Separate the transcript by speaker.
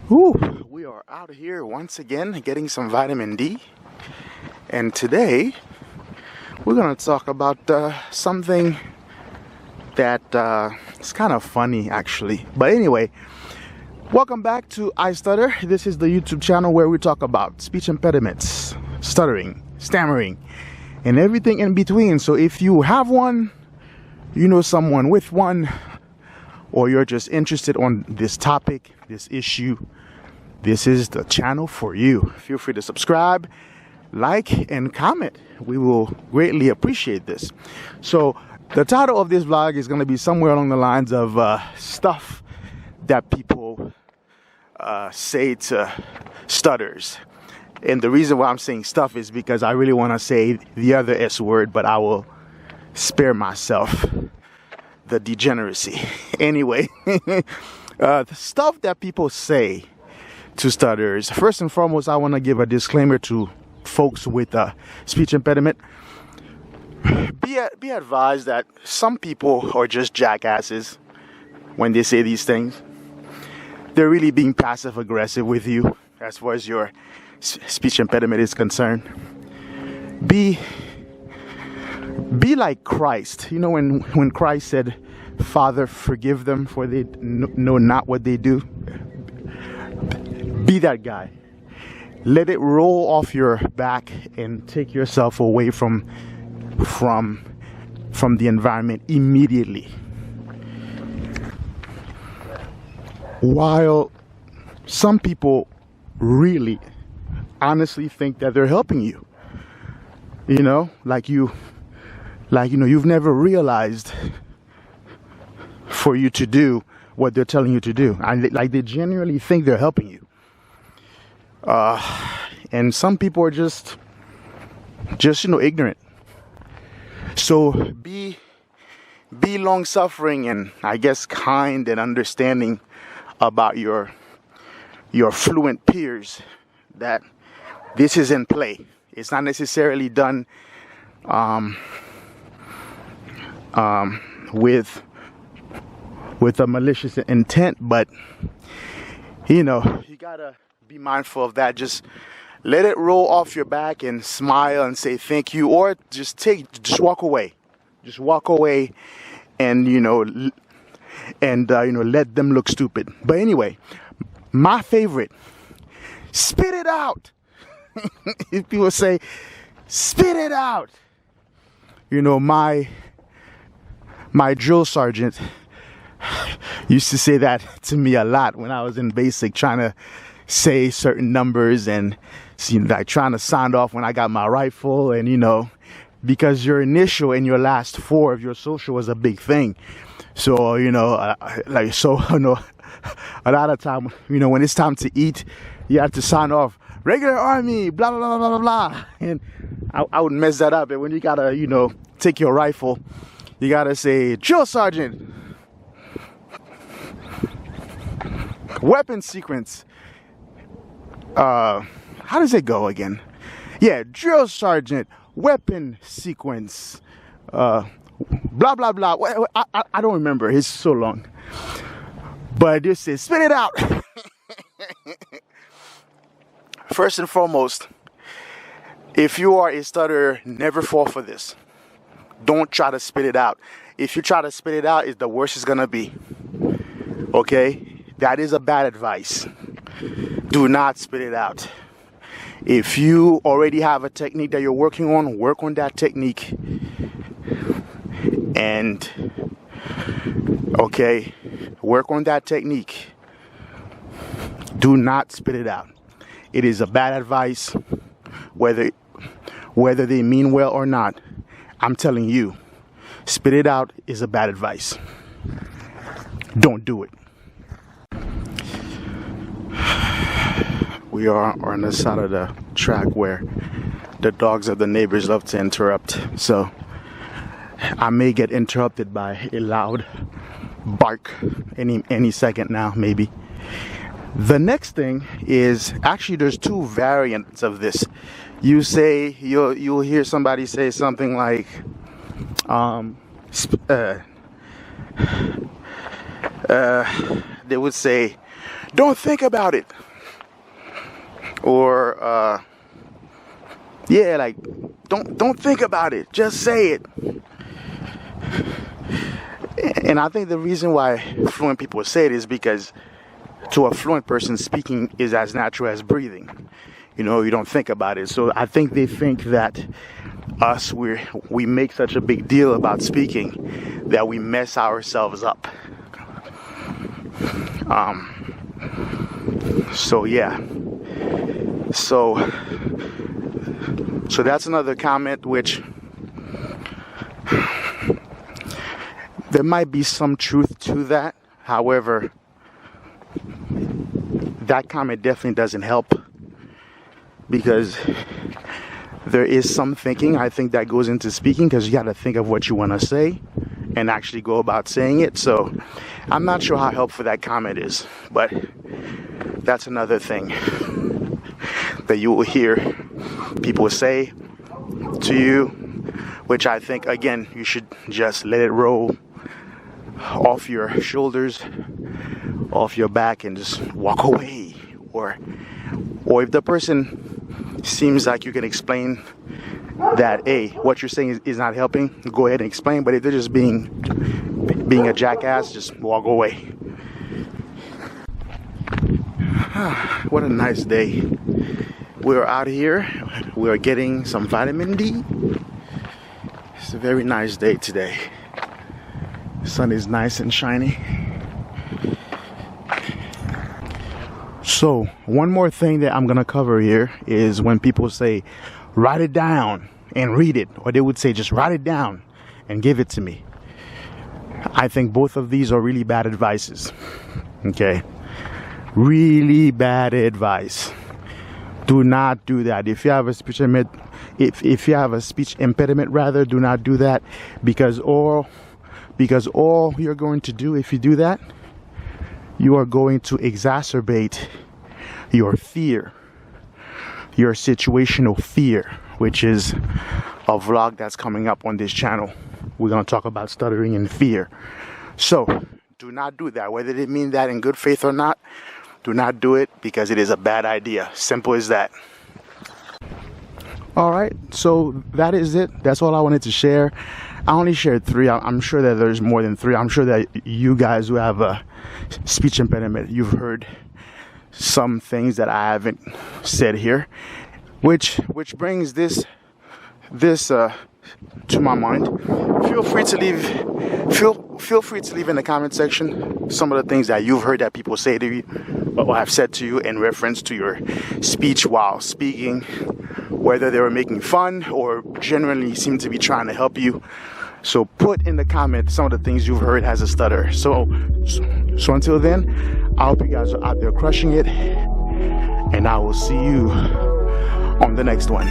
Speaker 1: Whew, we are out here once again getting some vitamin D, and today we're going to talk about something that is kind of funny actually. But anyway, welcome back to I Stutter. This is the YouTube channel where we talk about speech impediments, stuttering, stammering, and everything in between. So if you have one, you know someone with one, or you're just interested on this topic, this issue, this is the channel for you. Feel free to subscribe, like, and comment. We will greatly appreciate this. So the title of this vlog is going to be somewhere along the lines of stuff that people say to stutters. And the reason why I'm saying stuff is because I really want to say the other S word, but I will spare myself the degeneracy. Anyway, the stuff that people say to stutterers. First and foremost, I want to give a disclaimer to folks with a speech impediment. Be advised that some people are just jackasses when they say these things. They're really being passive aggressive with you as far as your speech impediment is concerned. Be like Christ. You know when Christ said, "Father, forgive them, for they know not what they do." Be that guy. Let it roll off your back and take yourself away from the environment immediately. While some people really honestly think that they're helping you, you've never realized for you to do what they're telling you to do, and like they genuinely think they're helping you. And some people are just ignorant. So be long suffering and I guess kind and understanding about your fluent peers, that this is in play. It's not necessarily done with a malicious intent, but you gotta be mindful of that. Just let it roll off your back and smile and say thank you, or just walk away. Just walk away and let them look stupid. But anyway, my favorite, spit it out. If people say spit it out, my drill sergeant used to say that to me a lot when I was in basic, trying to say certain numbers and like trying to sound off when I got my rifle, and because your initial and your last four of your social was a big thing. So a lot of time, when it's time to eat, you have to sign off regular army, blah blah blah blah blah, and I would mess that up. And when you gotta take your rifle, you gotta say drill sergeant, weapon sequence. How does it go again? Yeah, drill sergeant, weapon sequence, blah blah blah. I don't remember. It's so long. But this says spit it out. First and foremost, if you are a stutterer, never fall for this. Don't try to spit it out. If you try to spit it out, it's the worst it's gonna be. Okay? That is a bad advice. Do not spit it out. If you already have a technique that you're working on, work on that technique. And work on that technique. Do not spit it out. It is a bad advice, whether they mean well or not. I'm telling you, spit it out is a bad advice. Don't do it. We are on the side of the track where the dogs of the neighbors love to interrupt. So I may get interrupted by a loud bark any second now, maybe. The next thing is, actually there's two variants of this. You'll hear somebody say something like they would say, don't think about it. Or yeah, like don't think about it, just say it. And I think the reason why fluent people say it is because to a fluent person, speaking is as natural as breathing. You know, you don't think about it. So I think they think that we make such a big deal about speaking that we mess ourselves up. So yeah. So that's another comment which there might be some truth to that. However, that comment definitely doesn't help, because there is some thinking, I think, that goes into speaking, because you got to think of what you want to say and actually go about saying it. So I'm not sure how helpful that comment is, but that's another thing that you will hear people say to you, which I think, again, you should just let it roll off your shoulders, off your back, and just walk away. Or if the person seems like you can explain that, hey, what you're saying is not helping, go ahead and explain. But if they're just being a jackass, just walk away. What a nice day. We're out here. We're getting some vitamin D. It's a very nice day today. The sun is nice and shiny. So one more thing that I'm gonna cover here is when people say write it down and read it, or they would say just write it down and give it to me. I think both of these are really bad advices. Okay, really bad advice. Do not do that. If you have a speech impediment, if you have a speech impediment, rather, do not do that, because all you're going to do if you do that, you are going to exacerbate your fear, your situational fear, which is a vlog that's coming up on this channel. We're going to talk about stuttering and fear. So do not do that, whether they mean that in good faith or not. Do not do it, because it is a bad idea. Simple as that. All right, so that is it. That's all I wanted to share. I only shared 3. I'm sure that there's more than 3. I'm sure that you guys who have a speech impediment, you've heard some things that I haven't said here, which brings this to my mind. Feel free to leave in the comment section some of the things that you've heard that people say to you or have said to you in reference to your speech while speaking, whether they were making fun or genuinely seem to be trying to help you. So put in the comments some of the things you've heard as a stutter. So until then, I hope you guys are out there crushing it, and I will see you on the next one.